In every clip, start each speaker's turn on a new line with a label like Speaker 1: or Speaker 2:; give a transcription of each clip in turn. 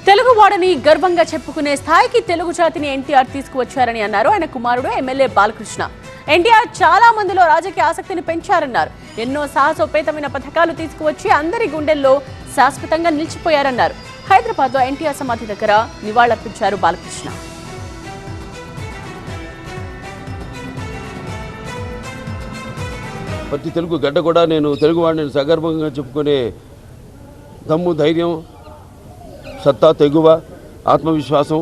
Speaker 1: తెలుగువాడని గర్వంగా చెప్పుకునే స్థాయికి తెలుగు జాతిని ఎన్టీఆర్ తీసుకువచ్చారని అన్నారు ఆయన కుమారుడు ఎమ్మెల్యే బాలకృష్ణ. ఎన్టీఆర్ చాలా మందిలో రాజకీయ ఆసక్తిని పెంచారన్నారు. ఎన్నో సాహసోపేతమైన పథకాలు తీసుకువచ్చి అందరి గుండెల్లో శాశ్వతంగా నిలిచిపోయారన్నారు. హైదరాబాద్లో ఎన్టీఆర్ సమాధి దగ్గర నివాళులర్పించారు బాలకృష్ణ.
Speaker 2: ప్రతి తెలుగు గడ్డ కూడా నేను తెలుగువాడిని సగర్వంగా చెప్పుకునే దమ్ము, ధైర్యం, సత్తా, తెగువ, ఆత్మవిశ్వాసం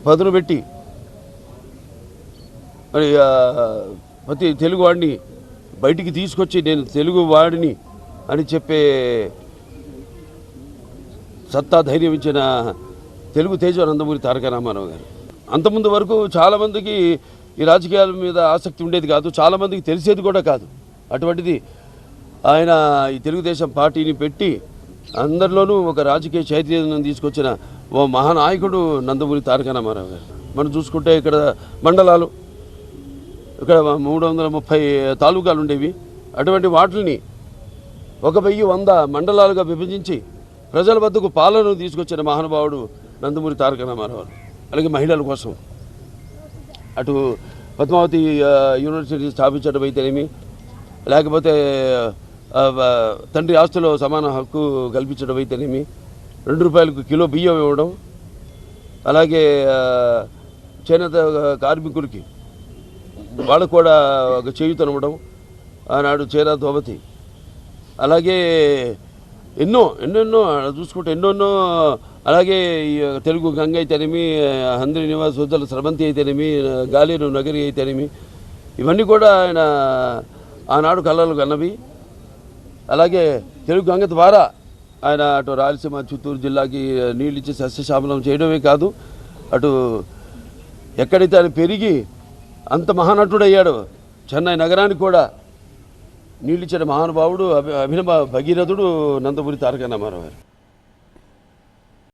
Speaker 2: పదును పెట్టి మరి ప్రతి తెలుగువాడిని బయటికి తీసుకొచ్చి నేను తెలుగువాడిని అని చెప్పే సత్తా, ధైర్యం ఇచ్చిన తెలుగు తేజ నందమూరి తారక రామారావు గారు. అంతకుముందు వరకు చాలామందికి ఈ రాజకీయాల మీద ఆసక్తి ఉండేది కాదు, చాలామందికి తెలిసేది కూడా కాదు. అటువంటిది ఆయన ఈ తెలుగుదేశం పార్టీని పెట్టి అందరిలోనూ ఒక రాజకీయ చైతన్యం తీసుకొచ్చిన ఓ మహానాయకుడు నందమూరి తారక రామారావు గారు. మనం చూసుకుంటే ఇక్కడ మండలాలు, ఇక్కడ 330 తాలూకాలు ఉండేవి. అటువంటి వాటిని 1100 మండలాలుగా విభజించి ప్రజల వద్దకు పాలనను తీసుకొచ్చిన మహానుభావుడు నందమూరి తారక రామారావు. అలాగే మహిళల కోసం అటు పద్మావతి యూనివర్సిటీ స్థాపించడం అయితేనేమి, లేకపోతే తండ్రి ఆస్తులో సమాన హక్కు కల్పించడం అయితేనేమి, 2 రూపాయలకు కిలో బియ్యం ఇవ్వడం, అలాగే చేనేత కార్మికులకి వాళ్ళకు కూడా ఒక చేయూతనివ్వడం, ఆనాడు చేరా దోబతి, అలాగే ఎన్నెన్నో చూసుకుంటే ఎన్నెన్నో, అలాగే తెలుగు గంగ అయితేనేమి, హంద్రి నివాస్ వద్దల స్రవంతి అయితేనేమి, గాలేరు నగరి అయితేనేమి, ఇవన్నీ కూడా ఆయన ఆనాడు కళలు కన్నవి. అలాగే తెలుగు గంగ ద్వారా ఆయన అటు రాయలసీమ, చిత్తూరు జిల్లాకి నీళ్ళు ఇచ్చి సస్యశామలం చేయడమే కాదు, అటు ఎక్కడైతే ఆయన పెరిగి అంత మహానటుడు అయ్యాడు, చెన్నై నగరానికి కూడా నీళ్ళిచ్చిన మహానుభావుడు, అభినవ భగీరథుడు నందమూరి తారక రామారావు గారు.